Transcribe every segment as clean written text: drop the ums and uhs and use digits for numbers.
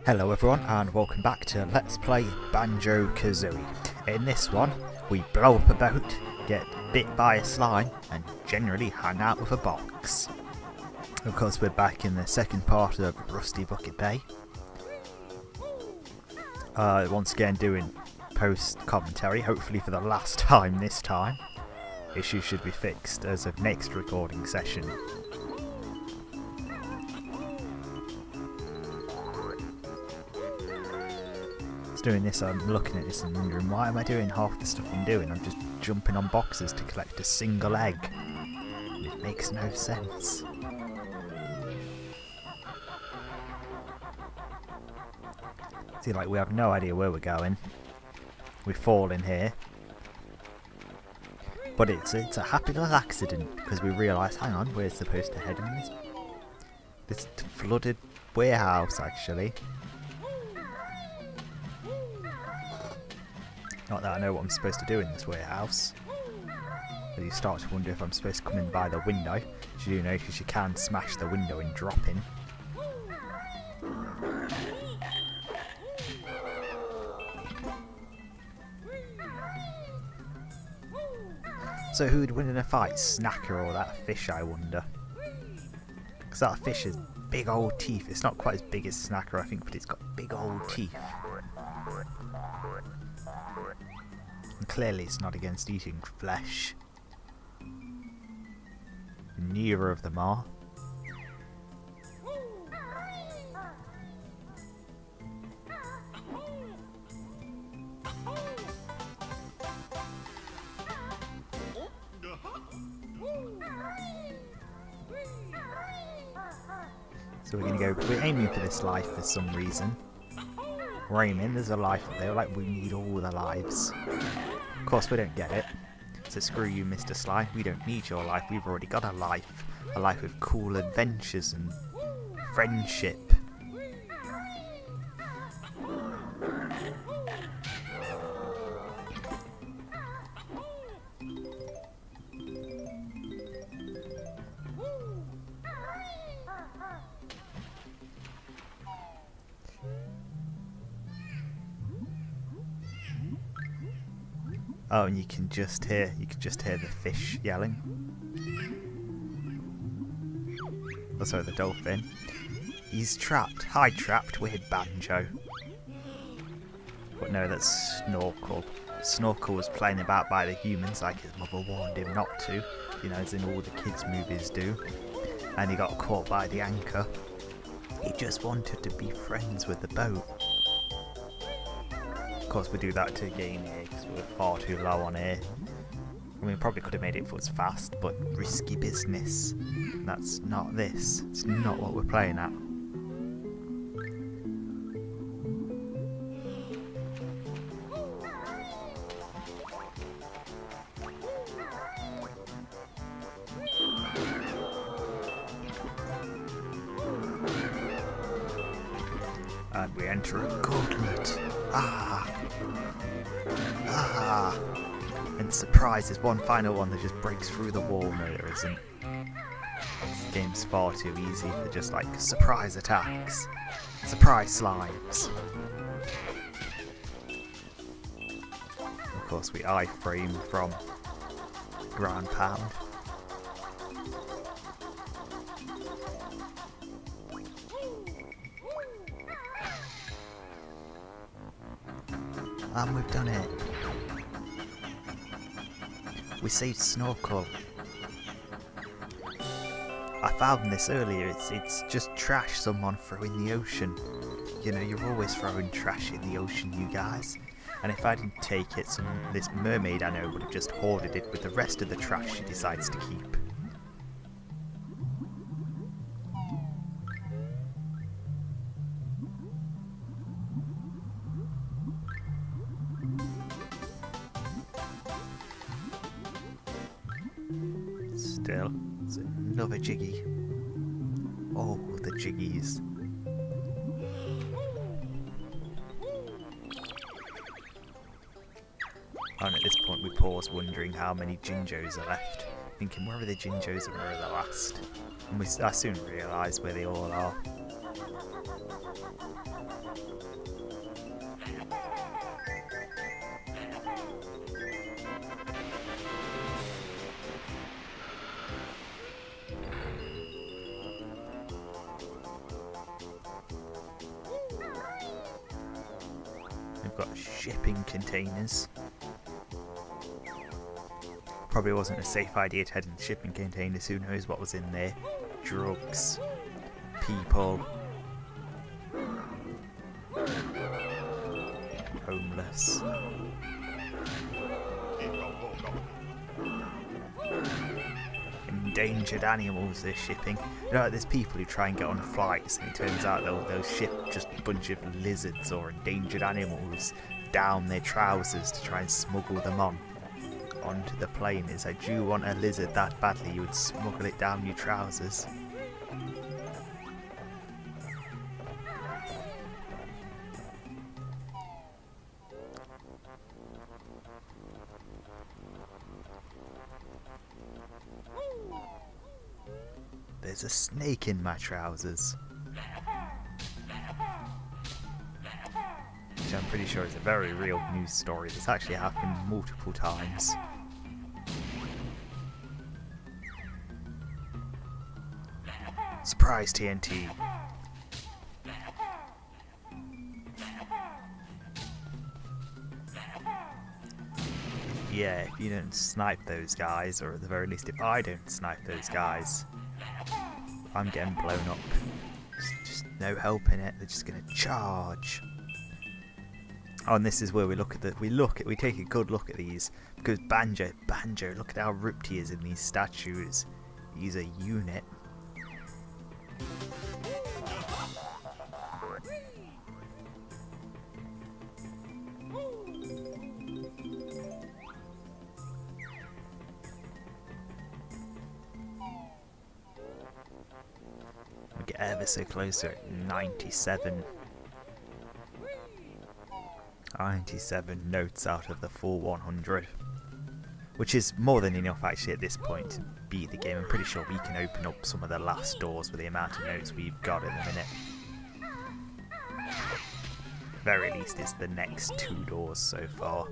Hello everyone and welcome back to Let's Play Banjo-Kazooie. In this one, we blow up a boat, get bit by a slime and generally hang out with a box. Of course we're back in the second part of Rusty Bucket Bay. Once again doing post-commentary, hopefully for the last time this time. Issues should be fixed as of next recording session. Doing this, I'm looking at this and wondering, why am I doing half the stuff I'm doing? I'm just jumping on boxes to collect a single egg. It makes no sense. See, like, we have no idea where we're going. We fall in here. But it's a happy little accident, because we realise, hang on, we're supposed to head in this flooded warehouse, actually. Not that I know what I'm supposed to do in this warehouse. But you start to wonder if I'm supposed to come in by the window. Which you do know, because you can smash the window and drop in. So who would win in a fight? Snacker or that fish, I wonder? Because that fish has big old teeth. It's not quite as big as Snacker, I think, but it's got big old teeth. And clearly it's not against eating flesh. Neither of them are. So we're aiming for this life for some reason. We're aiming, there's a life up there, like we need all the lives. Of course we don't get it. So screw you, Mr. Sly, we don't need your life, we've already got a life with cool adventures and friendship. Oh, and you can just hear the fish yelling. Oh, sorry, the dolphin. He's trapped. Hi, trapped with Banjo. But no, that's Snorkel. Snorkel was playing about by the humans like his mother warned him not to. You know, as in all the kids' movies do. And he got caught by the anchor. He just wanted to be friends with the boat. Of course we do that to gain here because we're far too low on air. I mean, probably could have made it if it was fast, but risky business. That's not this. It's not what we're playing at. And we enter a gauntlet. And surprise, there's one final one that just breaks through the wall. No, there isn't. This game's far too easy for just like surprise attacks. Surprise slimes. Of course, we iframe from ground pound. And we've done it. We saved Snorkel. I found this earlier, it's just trash someone threw in the ocean. You know, you're always throwing trash in the ocean, you guys. And if I didn't take it, this mermaid I know would have just hoarded it with the rest of the trash she decides to keep. Still, it's another jiggy. Oh, the jiggies. And at this point we pause wondering how many Jinjos are left. Thinking, where are the Jinjos and where are the last? And I soon realise where they all are. we've got shipping containers. Probably wasn't a safe idea to head in shipping containers. Who knows what was in there? Drugs, people, homeless. Endangered animals they're shipping. You know, like there's people who try and get on flights, and it turns out they'll ship just a bunch of lizards or endangered animals down their trousers to try and smuggle them onto the plane. It's like, do you want a lizard that badly you would smuggle it down your trousers? There's a snake in my trousers. Which I'm pretty sure is a very real news story that's actually happened multiple times. Surprise TNT. Yeah, if you don't snipe those guys, or at the very least if I don't snipe those guys, I'm getting blown up. Just no help in it. They're just gonna charge. Oh, and this is where we take a good look at these, because Banjo, look at how ripped he is in these statues. He's a unit. We get ever so closer at 97. 97 notes out of the full 100. Which is more than enough actually at this point to beat the game. I'm pretty sure we can open up some of the last doors with the amount of notes we've got in a minute. Very least it's the next 2 doors so far.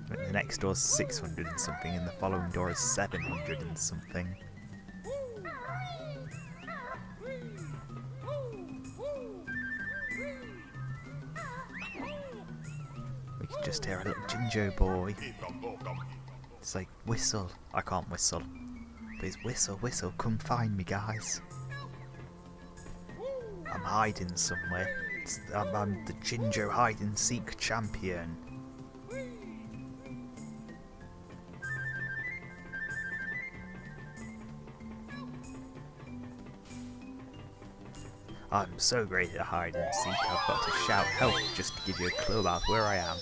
The next door's 600 and something, and the following door is 700 and something. We can just hear a little Jinjo boy. It's like, whistle. I can't whistle. But it's whistle, whistle, come find me, guys. I'm hiding somewhere. I'm the Jinjo hide and seek champion. I'm so great at hide and seek, I've got to shout help just to give you a clue about where I am.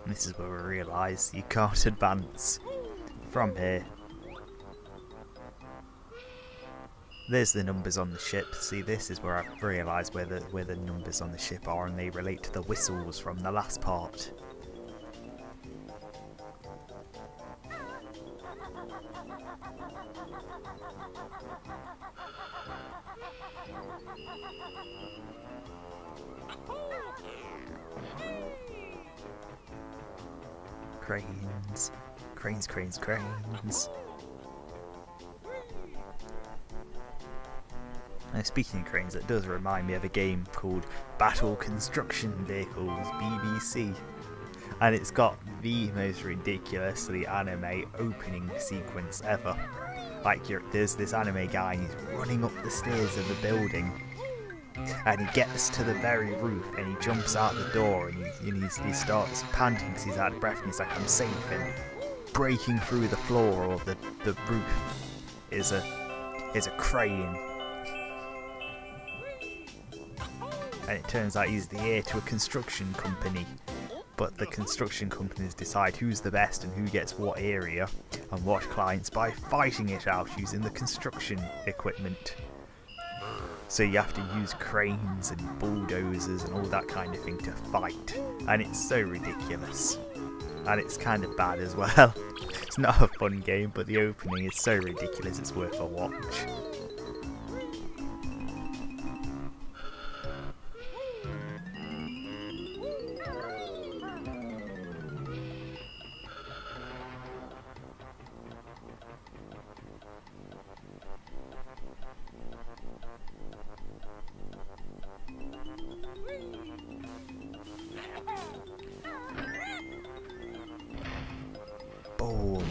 And this is where we realise you can't advance from here. There's the numbers on the ship. See, this is where I've realised where the numbers on the ship are, and they relate to the whistles from the last part. Cranes. Cranes, cranes, cranes. Now, speaking of cranes, it does remind me of a game called Battle Construction Vehicles, BBC. And it's got the most ridiculously anime opening sequence ever. Like, there's this anime guy and he's running up the stairs of the building. And he gets to the very roof and he jumps out the door and he starts panting because he's out of breath and he's like, I'm safe. And breaking through the floor or the roof is a crane. And it turns out he's the heir to a construction company. But the construction companies decide who's the best and who gets what area and what clients by fighting it out using the construction equipment. So you have to use cranes and bulldozers and all that kind of thing to fight. And it's so ridiculous. and it's kind of bad as well. It's not a fun game, but the opening is so ridiculous it's worth a watch. Boom.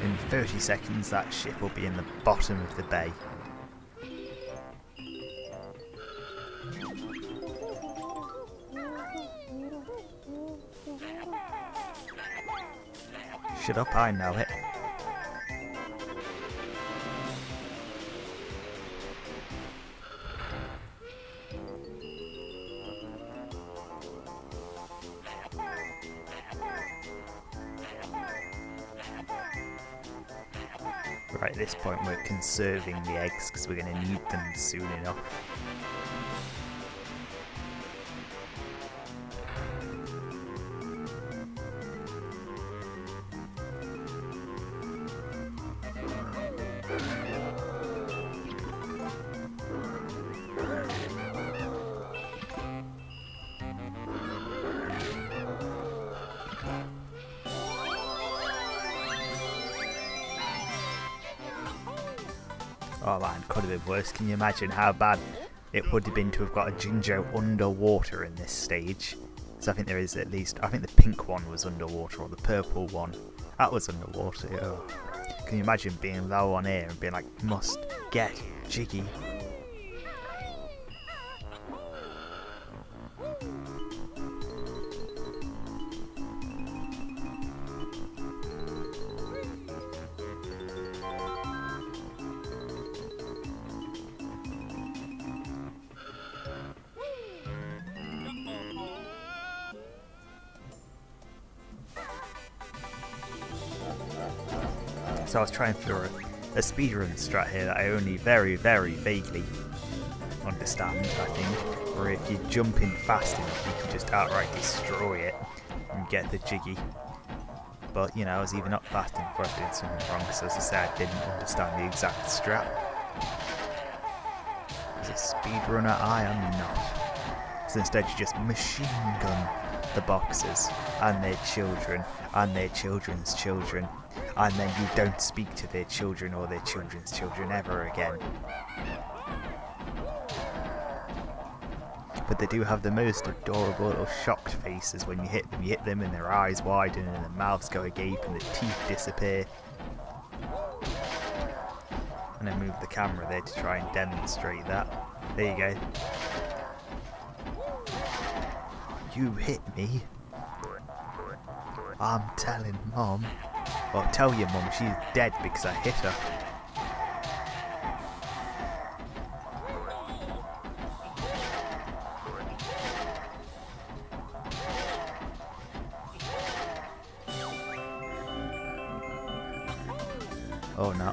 In 30 seconds that ship will be in the bottom of the bay. Shut up, I know it. Right, at this point we're conserving the eggs because we're going to need them soon enough. Oh man, could have been worse. Can you imagine how bad it would have been to have got a Jinjo underwater in this stage? So I think there is at least, I think the pink one was underwater, or the purple one. That was underwater. Oh. Can you imagine being low on air and being like, must get jiggy? So I was trying for a speedrun strat here that I only very, very vaguely understand, I think. Or if you jump in fast enough, you can just outright destroy it and get the jiggy. But, you know, I was either not fast enough or I was doing something wrong, because as I said, I didn't understand the exact strat. As a speedrunner, I am not. So instead you just machine gun the boxers and their children and their children's children, and then you don't speak to their children or their children's children ever again. But they do have the most adorable little shocked faces when you hit them. You hit them and their eyes widen and their mouths go agape and the teeth disappear. And I move the camera there to try and demonstrate that. There you go. You hit me. I'm telling Mom. Well, tell your Mum she's dead because I hit her. Oh no.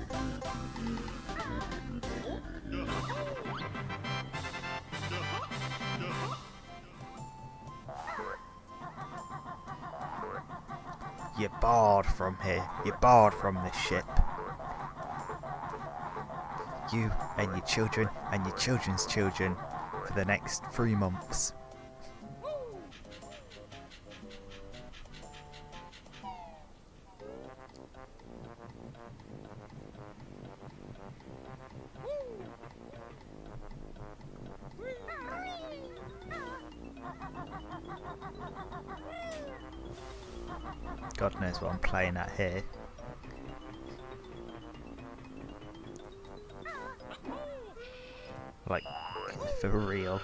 You're barred from here. You're barred from this ship. You and your children and your children's children for the next 3 months. God knows what I'm playing at here. Like, for real.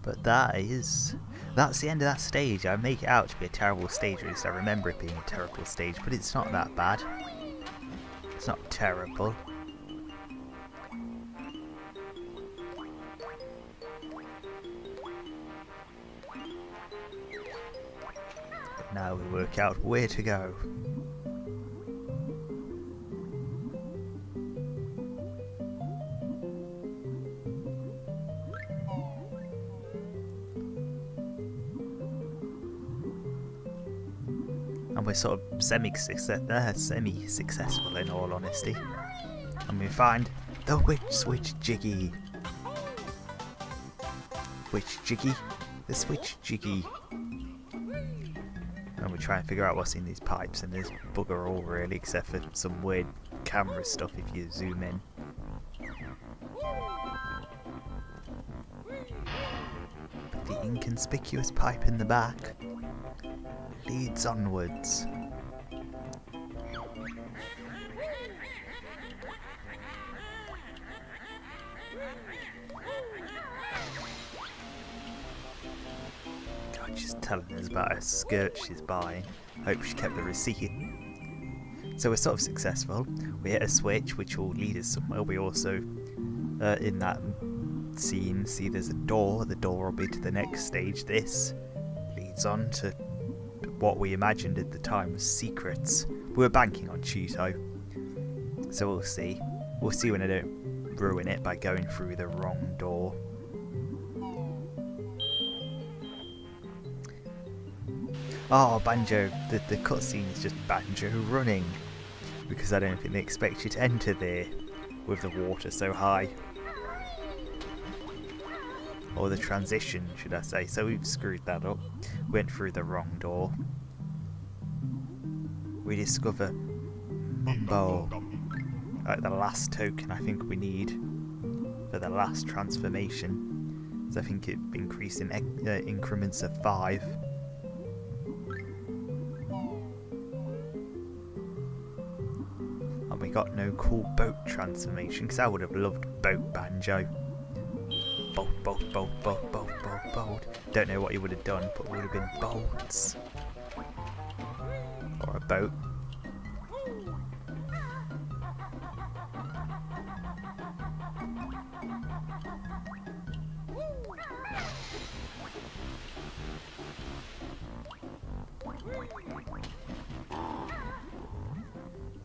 But that's the end of that stage. I make it out to be a terrible stage, or at least I remember it being a terrible stage, but it's not that bad. It's not terrible. Now we work out where to go. And we're sort of semi-successful in all honesty. And we find the Witch Switch Jiggy. Witch Jiggy? The Switch Jiggy. And we try and figure out what's in these pipes, and there's bugger all really, except for some weird camera stuff if you zoom in. But the inconspicuous pipe in the back leads onwards. God, she's telling us about a skirt she's buying. Hope she kept the receipt. So we're sort of successful. We hit a switch which will lead us somewhere. We also, in that scene, see there's a door. The door will be to the next stage. This leads on to what we imagined at the time was secrets. We were banking on Cheeto. So we'll see. We'll see when I don't ruin it by going through the wrong door. Oh, Banjo. The cutscene is just Banjo running. Because I don't think they expect you to enter there with the water so high. Or the transition, should I say. So we've screwed that up. Went through the wrong door. We discover Mumbo. The last token I think we need for the last transformation. So I think it increased in increments of 5. And we got no cool boat transformation, because I would have loved boat Banjo. Boat, boat, boat, boat, boat, boat, boat. Don't know what he would have done, but it would have been boats. Or a boat.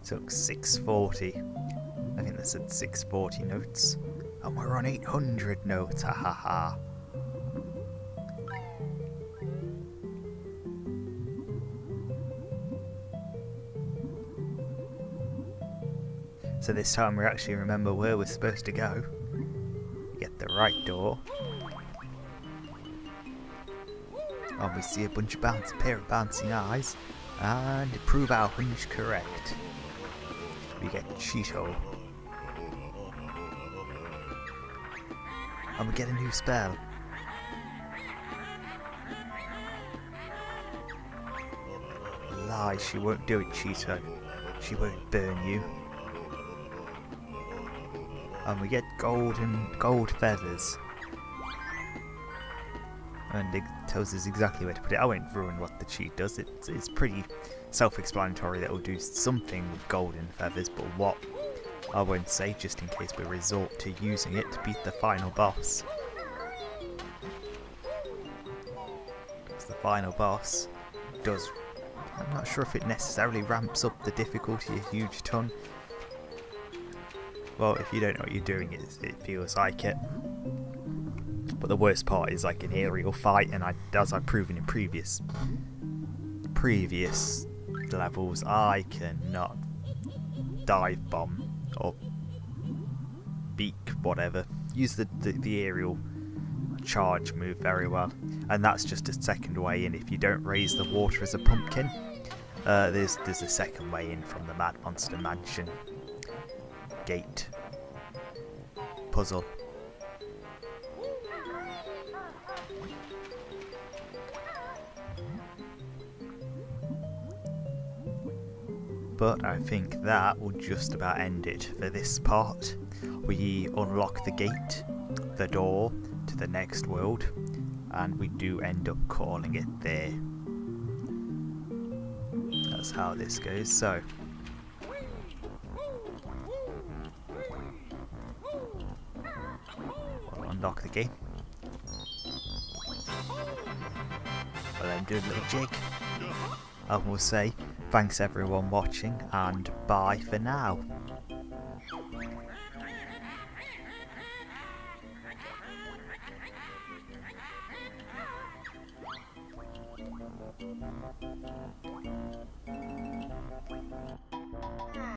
Took 640. I think they said 640 notes. And we're on 800 notes, ha ha ha. So this time we actually remember where we're supposed to go. Get the right door. And we see a bunch of pair of bouncing eyes. And to prove our hunch correct, we get Cheeto. And we get a new spell. Lie, she won't do it, Cheeto. She won't burn you. And we get gold feathers. And it tells us exactly where to put it. I won't ruin what the cheat does. It's pretty self-explanatory that it'll do something with golden feathers, but what I won't say, just in case we resort to using it to beat the final boss. Because the final boss does... I'm not sure if it necessarily ramps up the difficulty a huge ton. Well, if you don't know what you're doing, it feels like it. But the worst part is like an aerial fight, and as I've proven in previous levels, I cannot dive bomb or beak whatever. Use the aerial charge move very well, and that's just a second way in. If you don't raise the water as a pumpkin, there's a second way in from the Mad Monster Mansion gate puzzle. But I think that will just about end it for this part. We unlock the gate, the door to the next world, and we do end up calling it there. That's how this goes. So we'll unlock the gate. We'll then do a little jig. And we'll say thanks everyone watching, and bye for now.